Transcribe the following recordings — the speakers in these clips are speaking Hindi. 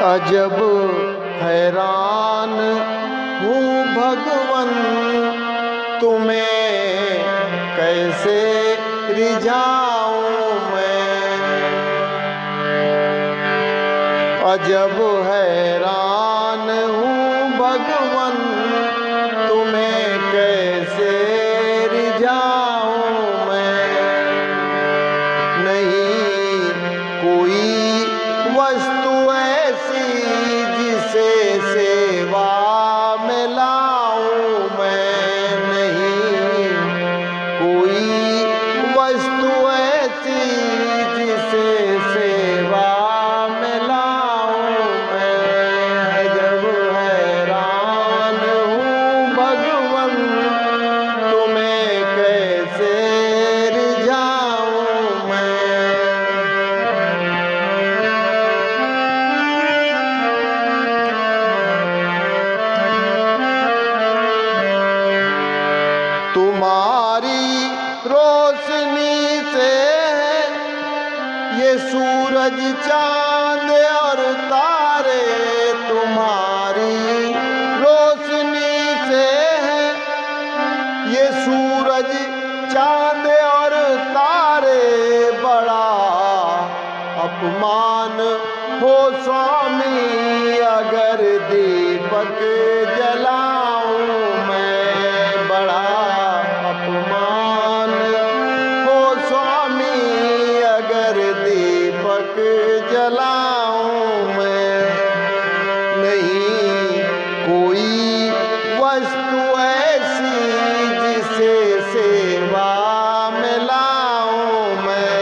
अजब हैरान हूँ भगवन, तुम्हें कैसे रिझाऊं मैं। अजब हैरान हूँ भगवन, तुम्हें कैसे रिझाऊं मैं। नहीं कोई वस्तु ऐसी जिसे सेवा में लाऊं मैं। नहीं कोई वस्तु ऐसी जिसे सेवा में लाऊं मैं। अजब हैरान हूँ भगवन, तुम्हें कैसे रिझाऊं मैं। तुम्हारी रोशनी से ये सूरज चांद और तारे। तुम्हारी रोशनी से ये सूरज चांद और तारे। बड़ा अपमान हो स्वामी अगर दीपक जलाऊं मैं। बड़ा अपमान हो स्वामी अगर दीपक जलाऊं मैं। नहीं कोई वस्तु ऐसी जिसे सेवा में लाऊं मैं।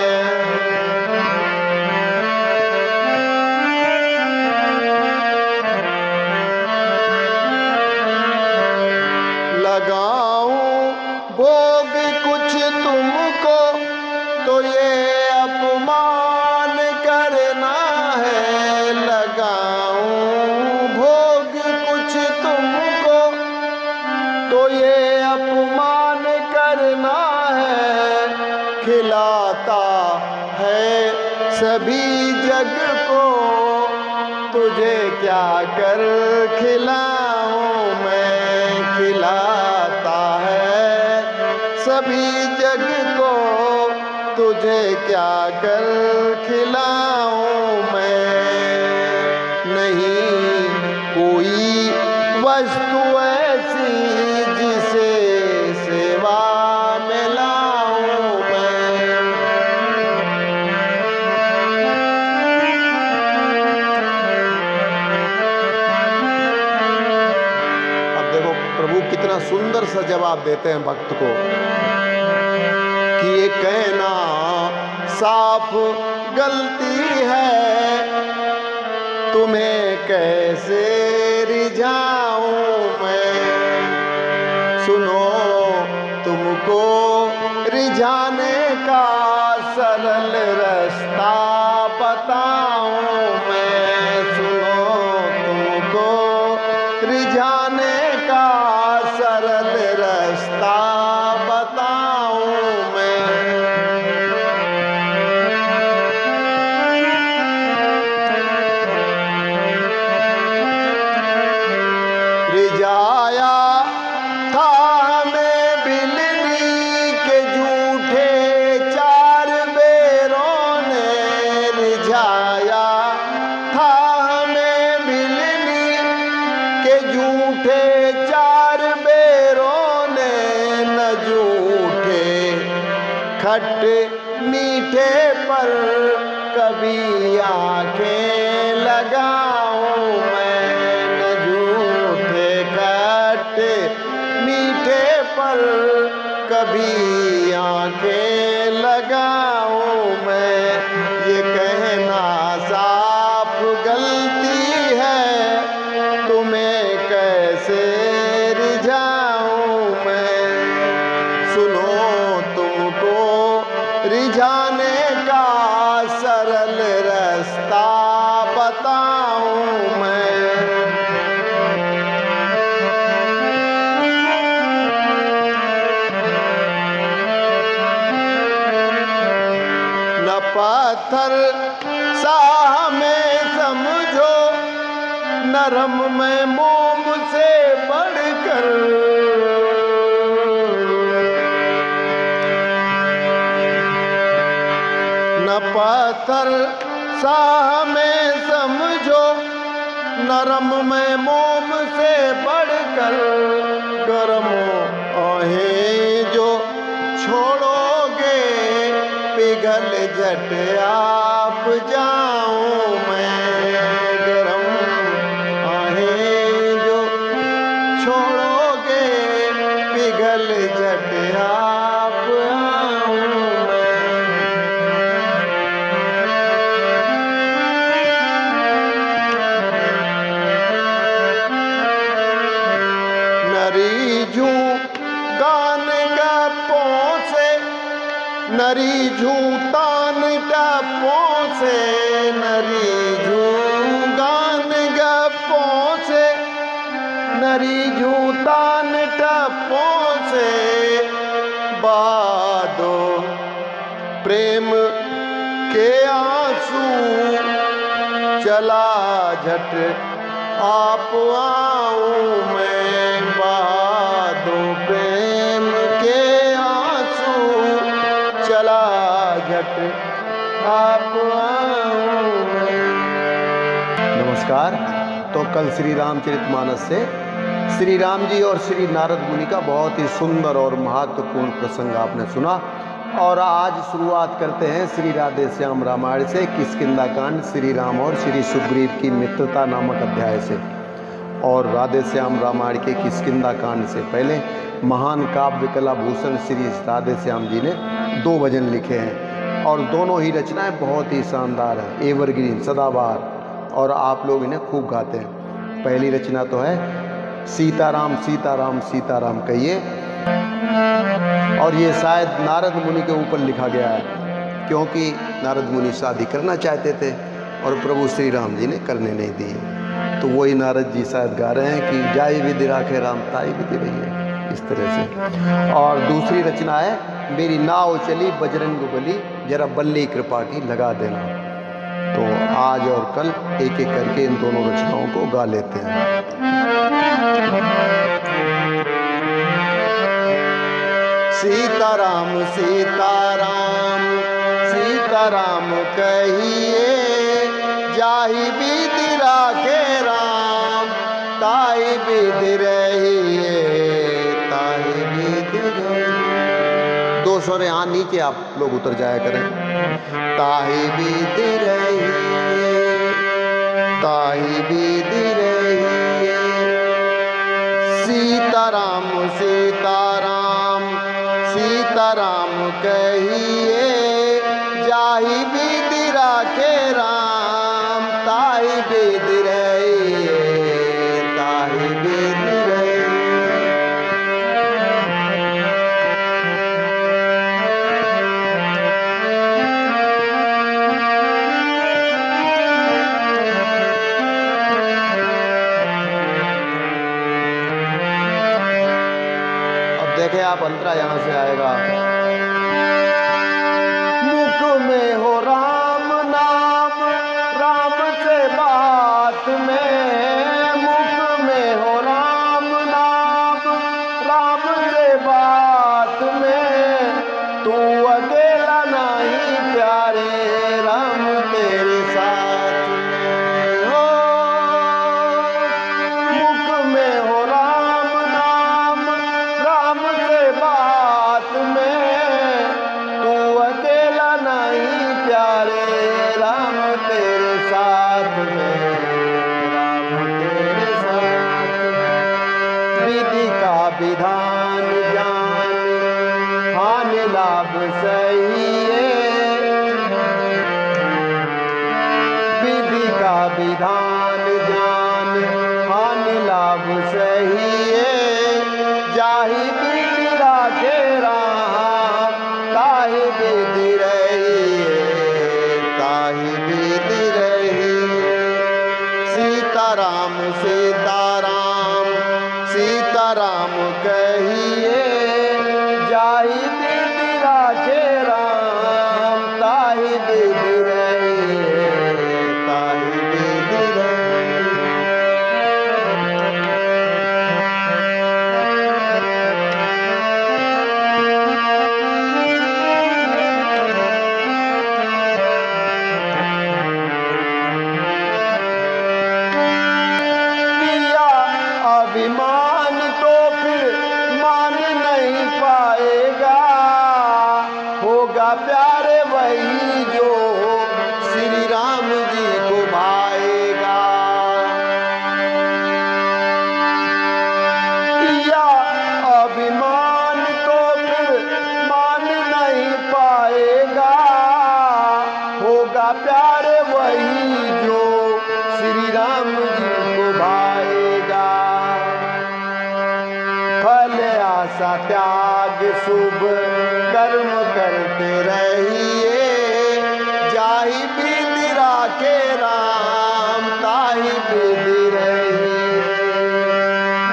लगाऊं भोग कुछ तुमको तो ये अपमान करना है। लगाऊं भोग कुछ तुमको तो ये अपमान करना है। खिलाता है सभी जग को, तुझे क्या कर खिलाऊं मैं। खिलाता है सभी जग को, तुझे क्या कर खिलाऊं मैं। नहीं कोई वस्तु ऐसी जिसे सेवा में लाऊं मैं। अब देखो प्रभु कितना सुंदर सा जवाब देते हैं भक्त को कि ये कहना साफ गलती है, तुम्हें कैसे रिझाऊं मैं। सुनो तुमको रिझाने का सरल रास्ता बताऊं मैं। सुनो तुमको रिझाने का सरल रास्ता बताऊं मैं। रिझाया था हमें बिल्ली के झूठे चार बेरों ने। रिझाया था हमें बिल्ली के झूठे चार बेरों ने। न झूठे खट्टे मीठे पर कभी आंखें लगाऊं मैं। न झूठे खट्टे मीठे पर कभी आंखें लगाऊं मैं। ये कहना साफ गलती है, तुम्हें कैसे रिझाऊं मैं। सुनो तुमको रिझाने का सरल रास्ता बताऊं मैं। न पत्थर सा हमें समझो धर्म में मोम से बढ़कर, न पत्थर सा में समझो, नरम में मोम से बढ़कर, गरमो आहे जो छोड़ोगे पिघल झट आप जाऊं मैं। गरम आहे जो छोड़ोगे पिघल झट आप आऊं मैं। नरी जू गान गप्पों से, नरी जू तान टप्पों से, नरी जू गान गप्पों से, नरी जू तान टप्पों से, बादो प्रेम के आंसू चला झट आप आऊं मैं। बादो प्रेम के आंसू चला झट आप आऊं मैं। नमस्कार। तो कल श्री रामचरितमानस से श्री राम जी और श्री नारद मुनि का बहुत ही सुंदर और महत्वपूर्ण प्रसंग आपने सुना, और आज शुरुआत करते हैं श्री राधे श्याम रामायण से, किष्किंधा कांड, श्री राम और श्री सुग्रीव की मित्रता नामक अध्याय से। और राधे श्याम रामायण के किष्किंधा कांड से पहले महान काव्य कला भूषण श्री राधे श्याम जी ने 2 भजन लिखे हैं, और दोनों ही रचनाएं बहुत ही शानदार हैं, एवरग्रीन, सदाबहार, और आप लोग इन्हें खूब गाते हैं। पहली रचना तो है सीताराम सीताराम सीताराम कहिए, और ये शायद नारद मुनि के ऊपर लिखा गया है, क्योंकि नारद मुनि शादी करना चाहते थे और प्रभु श्री राम जी ने करने नहीं दी, तो वही नारद जी शायद गा रहे हैं कि जाई विधि राखे राम ताई विधि रही है, इस तरह से। और दूसरी रचना है मेरी नाव चली बजरंग बली, जरा बल्ली कृपा की लगा देना। तो आज और कल एक एक करके इन दोनों रचनाओं को गा लेते हैं। सीताराम सीताराम सीताराम कहिए, जाहि विधि राखे राम ताहि विधि रहिए, ताहि विधि रहिए। 2 स्वर यहाँ नीचे आप लोग उतर जाया करें। ताहि विधि रहिए, ताहि विधि रहिए। सीताराम सीताराम सीताराम कहिए, जाहि विधि राखे राम ताहि विधि रहिए, ताहि विधि रहिए। अब देखें आप, अंतरा यहां से आएगा। मुख में हो राम नाम, राम से बात में, मुख में हो राम नाम, राम से बात में, तू अकेला नहीं प्यारे राम तेरे साथ में। हो मुख में हो राम नाम, राम से बात में, तू अकेला नहीं प्यारे राम तेरे साथ में, राम तेरे साथ में। विधि का विधान जान, हानि लाभ सही है। विधि का विधान जान, हानि लाभ सही है। जाहि विधि राखे राम ताहि विधि रहिए, ताहि विधि रहिए। सीताराम सीताराम सीताराम कहिए, जाहि विधि राखे राम ताहि विधि रहिए, ताहि विधि रहिए। त्याग शुभ कर्म करते रहिए, जाहि विधि राखे राम ताहि विधि रहिए।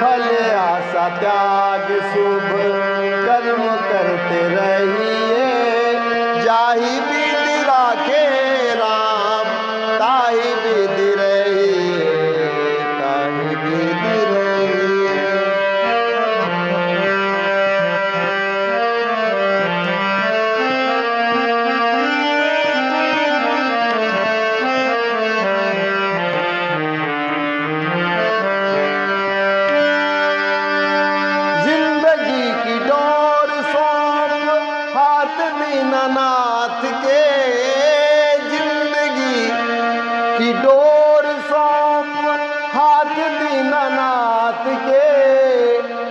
भले आशा त्याग शुभ कर्म करते रहिए, जाहि विधि राखे राम ताहि विधि रहिए, ताहि विधि रहिए। जिंदगी की डोर सौंप हाथ दीनानाथ के, जिंदगी की डोर सौंप हाथ दीनानाथ के,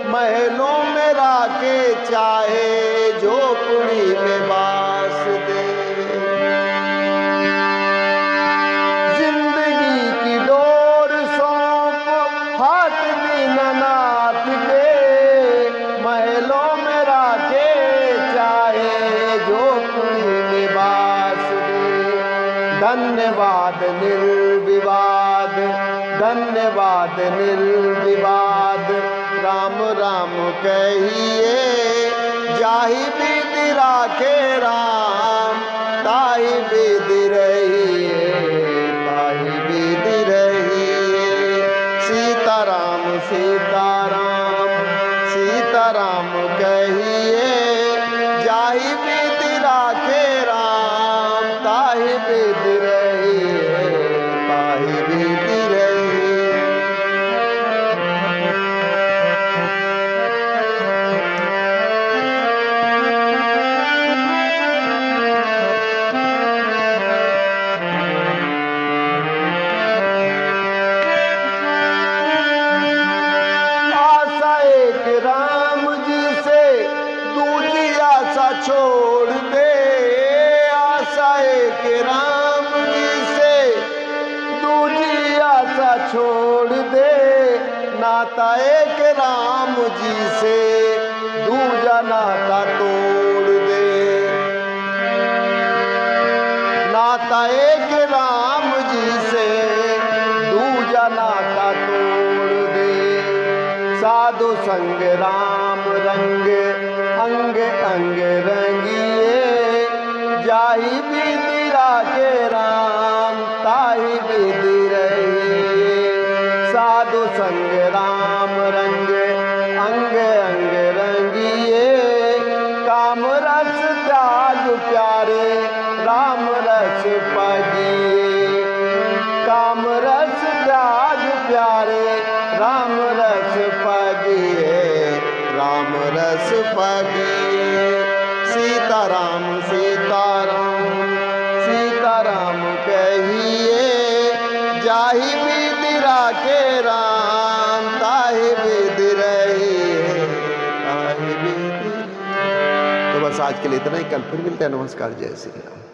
महलों में राखे चाहे झोपड़ी में बास दे। जिंदगी की डोर सौंप हाथ दीनानाथ के, महलों में राखे चाहे झोपड़ी में बास दे। धन्यवाद निर्विवाद, धन्यवाद निर्विवाद, राम राम कहिए, जाहि विधि राखे राम ताहि विधि रहिए, ताहि विधि रहिए। सीताराम सीताराम सीताराम कहिए, जाहि विधि राखे राम ताहि विधि रहिए, ताहि विधि रहिए। आशा एक राम जी से दूजी आशा छोड़ दे, आशा एक राम जी से दूजी आशा छोड़ दे, नाता एक राम जी से दूजा नाता तोड़ दे। नाता एक राम जी से दूजा नाता तोड़ दे। साधु संग राम रंग अंग अंग रंगिए, जाहि विधि राखे राम ताहि विधि रहिए। साधु संग राम रंग अंग अंग रंगिए, काम रस त्याग प्यारे राम रस पागिए। काम रस त्याग प्यारे राम रस पागिए, राम रस पागिए। सीताराम सीताराम सीताराम कहिए, जाहि विधि राखे राम ताहि विधि रहिए, ताहि विधि। तो बस आज के लिए इतना ही, कल फिर मिलते हैं। नमस्कार, जय श्री राम।